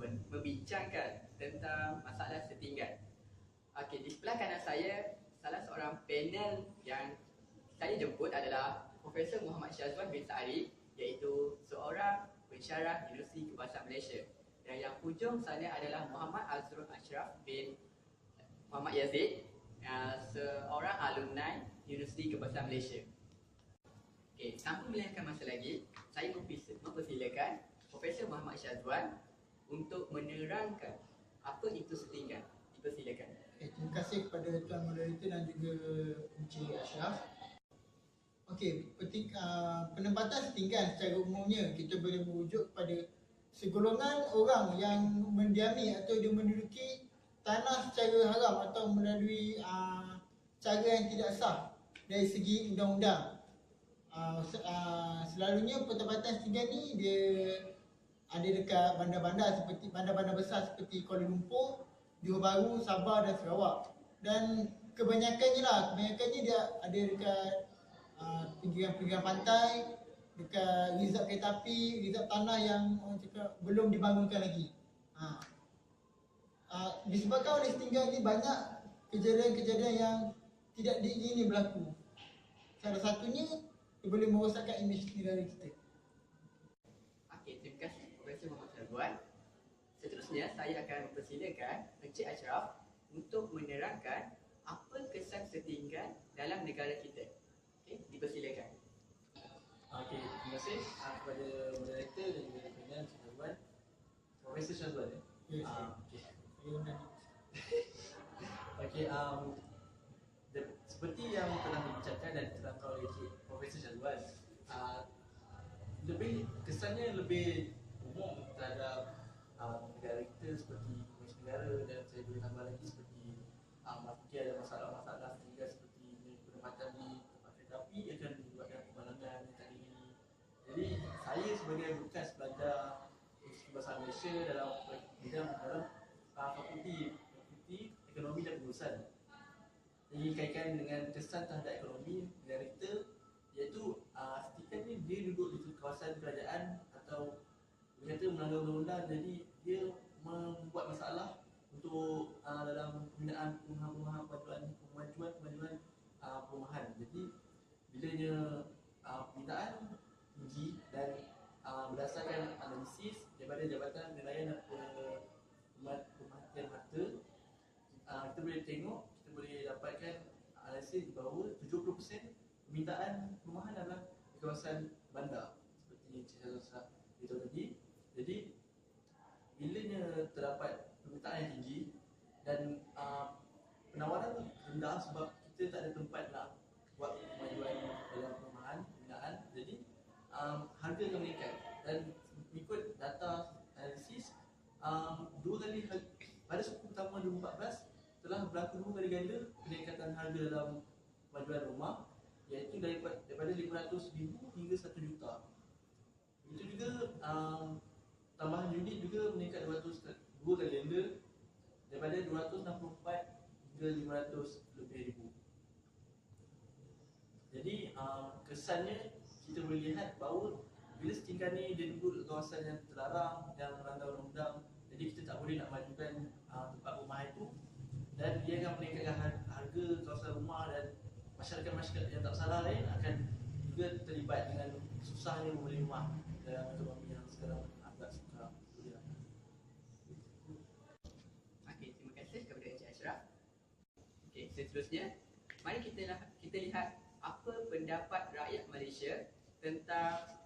membincangkan tentang masalah setinggan. Okey, di sebelah kanan saya, salah seorang panel yang saya jemput adalah Profesor Muhammad Syazwan bin Sa'ari, iaitu seorang pensyarah Universiti Kebahasaan Malaysia. Dan yang hujung sana adalah Muhammad Azrul Ashraf bin Muhammad Yazid, seorang alumni Universiti Kebahasaan Malaysia. Okey, tanpa melengahkan masa lagi, saya mempersilakan Profesor Muhammad Syazwan untuk menerangkan apa itu setinggan. Dipersilakan. Terima kasih kepada Tuan Moderator dan juga Encik Ashraf. Okey, penempatan setinggan secara umumnya kita boleh merujuk kepada segolongan orang yang mendiami atau dia menduduki tanah secara haram atau melalui cara yang tidak sah dari segi undang-undang. Selalunya penempatan setinggan ni dia ada dekat bandar-bandar besar seperti Kuala Lumpur, Johor Bahru, Sabah dan Sarawak. Dan kebanyakannya dia ada dekat pinggiran pantai, dekat resort kereta api, resort tanah yang orang cakap belum dibangunkan lagi. Disebabkan oleh setinggan ni banyak kejadian-kejadian yang tidak diingini berlaku. Salah satunya dia boleh merosakkan imej negara kita. Okey, terima kasih Profesor Muhammad Syazwan. Seterusnya saya akan mempersilakan Encik Ashraf untuk menerangkan apa kesan setinggan dalam negara kita. Okey, dipersilakan. Okey, terima kasih kepada moderator dan juga panel Syazwan. Profesor Syazwan ya. Yes. Okey, seperti yang telah dibincangkan dan diterangkan oleh Profesor Syazwan, kesannya lebih umum terhadap negara kita seperti imej negara, dan saya boleh tambah lagi seperti mungkin ada masalah-masalah setinggan seperti penempatan di tempat kereta api akan menyebabkan pembalangan yang tak diingini. Jadi saya sebagai bekas pelajar Universiti Kebahasaan Malaysia dalam fakulti ekonomi dan pengurusan, ini kaitan dengan kesan terhadap ekonomi negara kita, iaitu setinggan ni dia duduk di kawasan kerajaan atau dia kata melanggar undang-undang, jadi dia membuat masalah untuk dalam pembinaan perumahan-perumahan, kemajuan perumahan. Jadi bilanya pembinaan tinggi dan berdasarkan analisis daripada Jabatan Penilaian dan Pemerhatian Harta, kita boleh tengok, kita boleh dapatkan analisis bahawa 70% permintaan perumahan adalah di kawasan bandar seperti Encik Syazwan beritahu tadi. Jadi bilanya terdapat permintaan yang tinggi dan penawaran rendah sebab kita tak ada tempat nak buat kemajuan dalam perumahan pembinaan, jadi harga akan meningkat. Dan mengikut data analisis, pada suku pertama 2014 telah berlaku 2 kali ganda peningkatan harga dalam kemajuan rumah, iaitu daripada 500,000 hingga 1 juta. Itu juga tambahan unit juga meningkat 2 kali ganda daripada 264 hingga 500 lebih ribu. Jadi kesannya kita boleh lihat bahawa bila setinggan ni dia duduk di kawasan yang terlarang dan melanggar undang-undang, jadi kita tak boleh nak majukan tempat rumah itu, dan dia akan meningkatkan harga kawasan rumah, dan masyarakat-masyarakat yang tak bersalah lain akan juga terlibat dengan susahnya membeli rumah dalam ekonomi yang sekarang agak sukar. Okey, terima kasih kepada Encik Ashraf. Okey, seterusnya mari kita lihat apa pendapat rakyat Malaysia tentang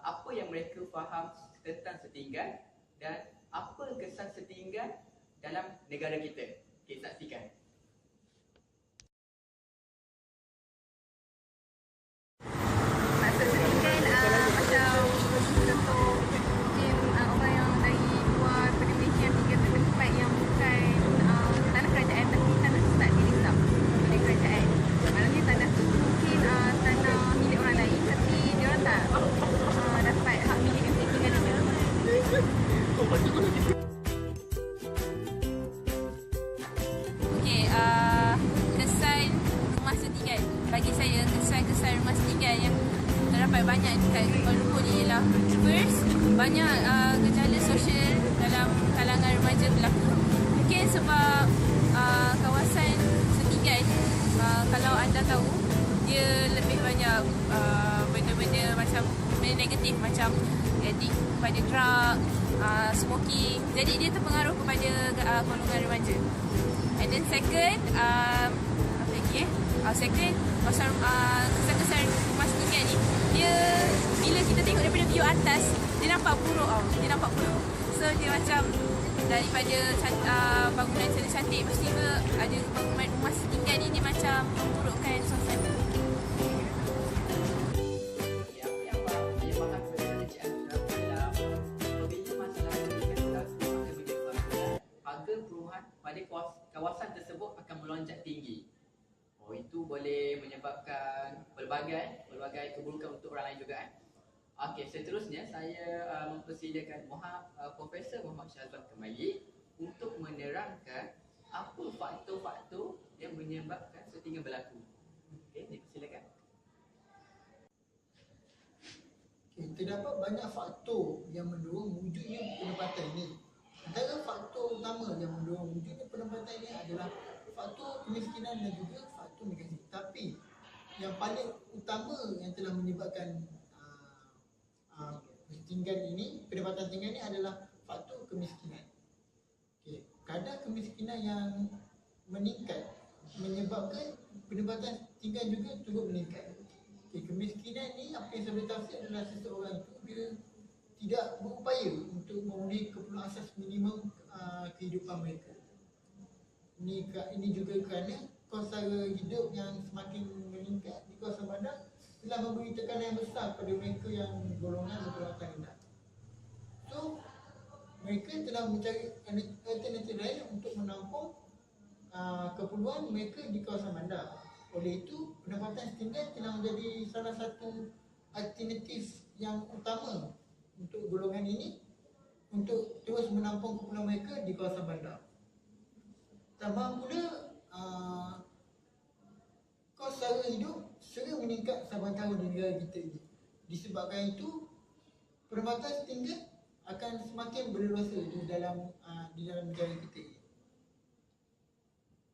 apa yang mereka faham tentang setinggan dan apa kesan setinggan dalam negara kita. Okey, saksikan. Maksud setinggan macam contoh mungkin orang yang dari luar daripada Malaysia yang tinggal di tempat yang bukan tanah kerajaan, tapi tanah tu tak diresap oleh kerajaan. Maknanya tanah tu mungkin tanah milik orang lain, tapi dia orang tak dapat hak milik yang setinggan itu. Okey, kesan rumah setinggan. Bagi saya, kesan rumah setinggan yang terdapat banyak dekat Kuala Lumpur ni ialah first, banyak gejala sosial dalam smoking. Jadi dia terpengaruh kepada golongan remaja. And then second, apa lagi second, pasal kesan-kesan rumah setinggan ni, dia bila kita tengok daripada view atas, dia nampak buruk dia nampak buruk. So dia macam daripada bangunan cantik-cantik, lepas tiba ada bangunan rumah setinggan ni, dia macam memburukkan suasana. Yang faham kepada Encik Ashraf adalah apabila masalah pendidikan tersebut akan menyebabkan harga perumahan pada kawasan tersebut akan melonjak tinggi. Itu boleh menyebabkan pelbagai keburukan untuk orang lain juga kan. Okey, seterusnya saya mempersilakan Profesor Muhammad Syazwan kembali untuk menerangkan apa faktor-faktor yang menyebabkan setinggan berlaku. Okey, dipersilakan. Terdapat banyak faktor yang mendorong wujudnya penempatan ini. Antara faktor utama yang mendorong wujudnya penempatan ini adalah faktor kemiskinan dan juga faktor migrasi. Tapi yang paling utama yang telah menyebabkan penempatan tinggal ini adalah faktor kemiskinan. Okey, kadar kemiskinan yang meningkat menyebabkan penempatan tinggal juga turut meningkat. Okay, kemiskinan ni apa yang saya boleh tafsir adalah seseorang itu dia tidak berupaya untuk memenuhi keperluan asas minimum kehidupan mereka. Ini juga kerana kos sara hidup yang semakin meningkat di kawasan bandar telah memberi tekanan yang besar pada mereka yang golongan berpendapatan rendah. So, mereka telah mencari alternatif lain untuk menampung keperluan mereka di kawasan bandar. Oleh itu, pendapatan setinggan telah menjadi salah satu alternatif yang utama untuk golongan ini untuk terus menampung keperluan mereka di kawasan bandar. Tambah pula, kos sara hidup sering meningkat saban tahun di negara kita ini. Disebabkan itu, pendapatan setinggan akan semakin berleluasa di dalam negara kita ini.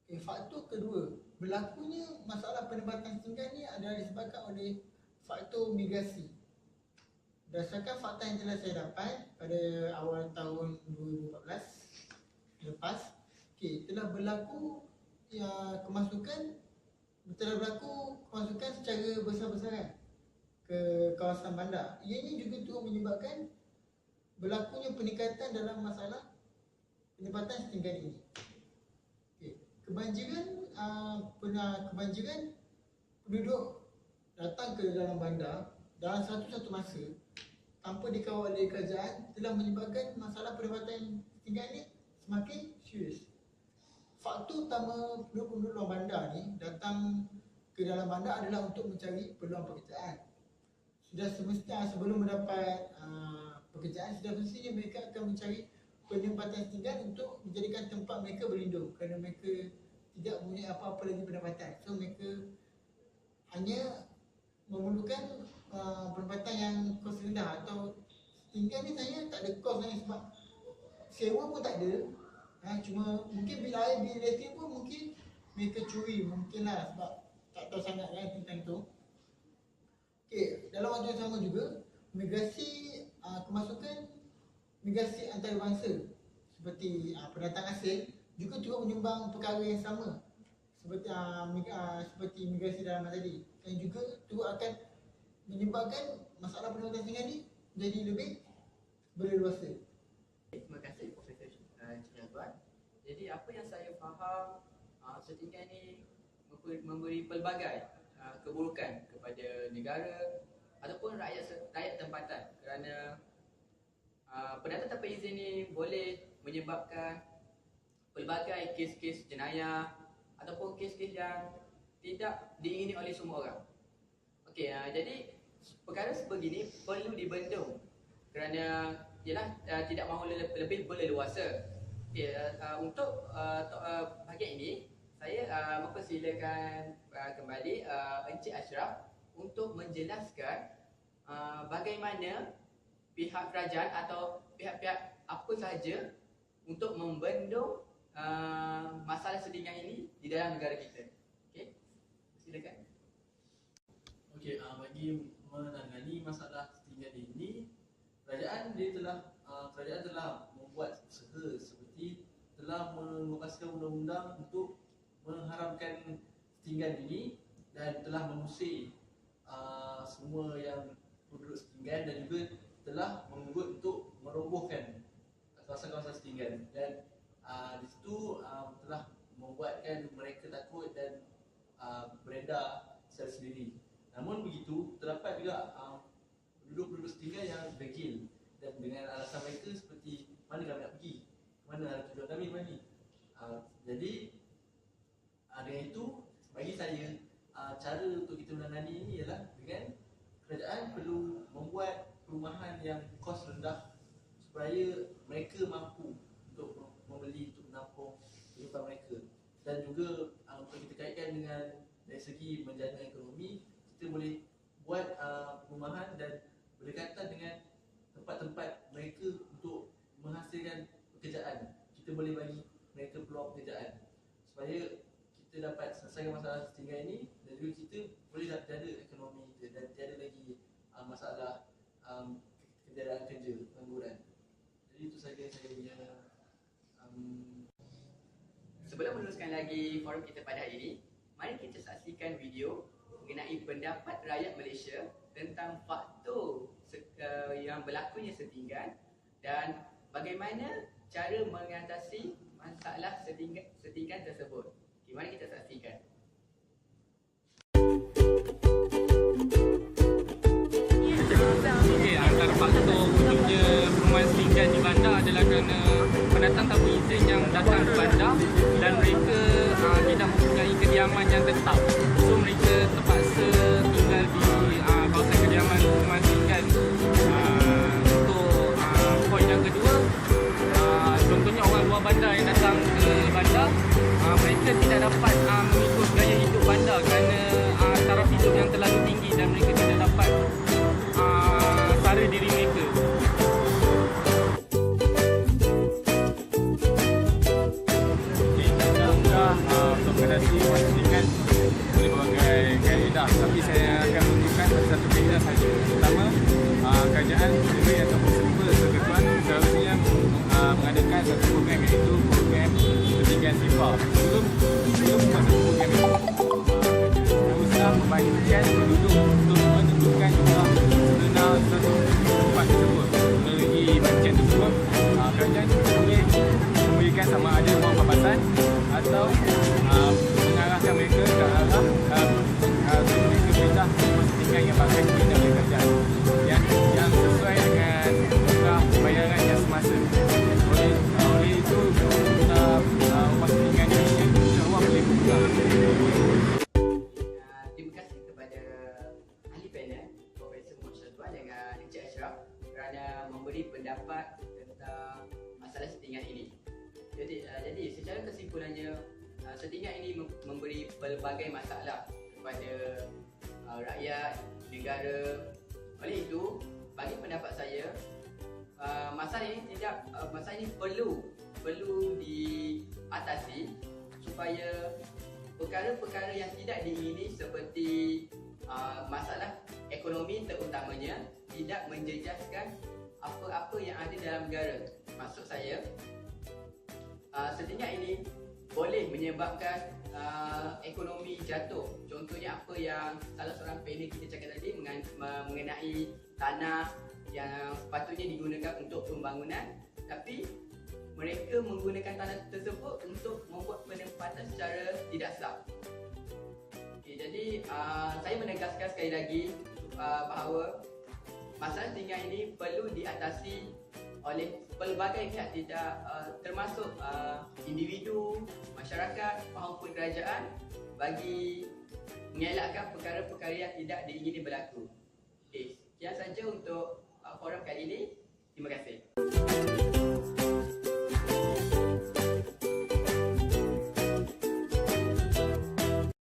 Okay, faktor kedua, berlakunya masalah pendapatan setinggan ni adalah disebabkan oleh faktor migrasi. Berdasarkan fakta yang telah saya dapat pada awal tahun 2014 lepas, telah berlaku kemasukan secara besar-besaran ke kawasan bandar. Ianya juga turut menyebabkan berlakunya peningkatan dalam masalah pendapatan setinggan ini. Kebanjiran penduduk datang ke dalam bandar dalam satu masa tanpa dikawal oleh kerajaan telah menyebabkan masalah pendapatan setinggan ini semakin serius. Faktor utama penduduk luar bandar ni datang ke dalam bandar adalah untuk mencari peluang pekerjaan. Sudah semestinya sebelum mendapat pekerjaan, sudah semestinya mereka akan mencari penempatan setinggan untuk menjadikan tempat mereka berlindung kerana mereka tidak mempunyai apa-apa lagi pendapatan. So mereka hanya memerlukan pendapatan yang kos rendah atau setinggan ni saya tak ada kos lain sebab sewa pun tak ada. Cuma mungkin bil air, bil elektrik pun mungkin mereka curi, mungkinlah sebab tak tahu sangat kan tentang itu. Okey, dalam waktu yang sama juga migrasi migrasi antarabangsa seperti pendatang asing juga turut menyumbang perkara yang sama seperti migrasi dalam tadi, dan juga turut akan menyebabkan masalah pendapatan setinggan ni menjadi lebih berleluasa. Terima kasih Profesor Syazwan. Jadi apa yang saya faham, setinggan ni memberi pelbagai keburukan kepada negara ataupun rakyat tempatan kerana pendatang tanpa izin ni boleh menyebabkan pelbagai kes-kes jenayah ataupun kes-kes yang tidak diingini oleh semua orang. Okey, jadi perkara sebegini perlu dibendung kerana tidak mahu lebih berleluasa. Okay, untuk bahagian ini saya mempersilakan kembali Encik Ashraf untuk menjelaskan bagaimana pihak kerajaan atau pihak-pihak apa sahaja untuk membendung masalah setinggan ini di dalam negara kita. Okey, silakan. Okey, bagi menangani masalah setinggan ini, kerajaan telah membuat melepaskan undang-undang untuk mengharamkan setinggan ini dan telah mengusir semua yang penduduk setinggan dan juga telah menggut untuk merobohkan kawasan-kawasan setinggan dan di situ telah membuatkan mereka takut dan beredar secara sendiri. Namun begitu, terdapat juga penduduk-penduduk setinggan yang degil dan dengan alasan mereka seperti mana kami nak pergi, mana tujuan kami mana. Jadi dengan itu bagi saya cara untuk kita menangani ini ialah dengan kerajaan perlu membuat perumahan yang kos rendah supaya mereka mampu untuk membeli untuk menampung kehidupan mereka. Dan juga untuk kita kaitkan dengan dari segi menjana ekonomi, kita boleh buat perumahan dan berdekatan dengan tempat-tempat mereka untuk menghasilkan pekerjaan. Kita boleh bagi mereka peluang pekerjaan supaya kita dapat selesaikan masalah setinggan ini dan juga kita boleh jaga ekonomi kita dan tiada lagi masalah ketiadaan kerja, pengangguran. Jadi itu saja saya punya Sebelum meneruskan lagi forum kita pada hari ini, mari kita saksikan video mengenai pendapat rakyat Malaysia tentang faktor yang berlakunya setinggan dan bagaimana cara mengatasi masalah setinggan tersebut. Okay, mari kita saksikan. Okey, antara faktor wujudnya perumahan setinggan di bandar adalah kerana pendatang tamu izin yang datang ke bandar dan mereka tidak mempunyai kediaman yang tetap. So mereka terpaksa tinggal di kawasan kediaman perumahan setinggan. Untuk poin yang kedua, contohnya orang luar bandar yang datang ke bandar, mereka tidak dapat mengikut gaya hidup bandar kerana taraf hidup yang terlalu tinggi dan mereka tidak dapat sara diri mereka. Mudah untuk mengatasi perumahan setinggan boleh berbagai kaedah, tapi saya akan menunjukkan satu kaedah saja. Pertama, kerajaan sendiri ataupun persekutuan seharusnya mengadakan satu program iaitu program setinggan SIFA. Sebelum masuk program itu, berusaha membagikan penduduk untuk menentukan jumlah sebenar satu tempat tersebut. Melalui bagian tersebut, kerajaan boleh memberikan sama ada wang papasan atau mengarahkan mereka ke arah mereka pindah rumah setinggan yang pakai pindah oleh kerajaan yang sesuai dengan jumlah bayaran yang semasa. Oleh itu rumah setinggan ini insya-Allah boleh buka. Terima kasih kepada ahli panel Profesor Muhammad Syazwan dengan Encik Ashraf kerana memberi pendapat tentang masalah setinggan ini. Jadi secara kesimpulannya, setinggan ini memberi pelbagai masalah kepada rakyat, negara. Oleh itu, bagi pendapat saya, masalah ini perlu diatasi supaya perkara-perkara yang tidak diingini seperti masalah ekonomi terutamanya tidak menjejaskan apa-apa yang ada dalam negara. Maksud saya, setinggan ini boleh menyebabkan ekonomi jatuh. Contohnya apa yang salah seorang panel kita cakap tadi mengenai tanah yang sepatutnya digunakan untuk pembangunan, tapi mereka menggunakan tanah tersebut untuk membuat penempatan secara tidak sah. Okay, jadi saya menegaskan sekali lagi bahawa masalah setinggan ini perlu diatasi oleh pelbagai pihak, tidak termasuk individu, masyarakat maupun kerajaan bagi mengelakkan perkara-perkara yang tidak diingini berlaku. Okey, sekian saja untuk forum kali ini. Terima kasih.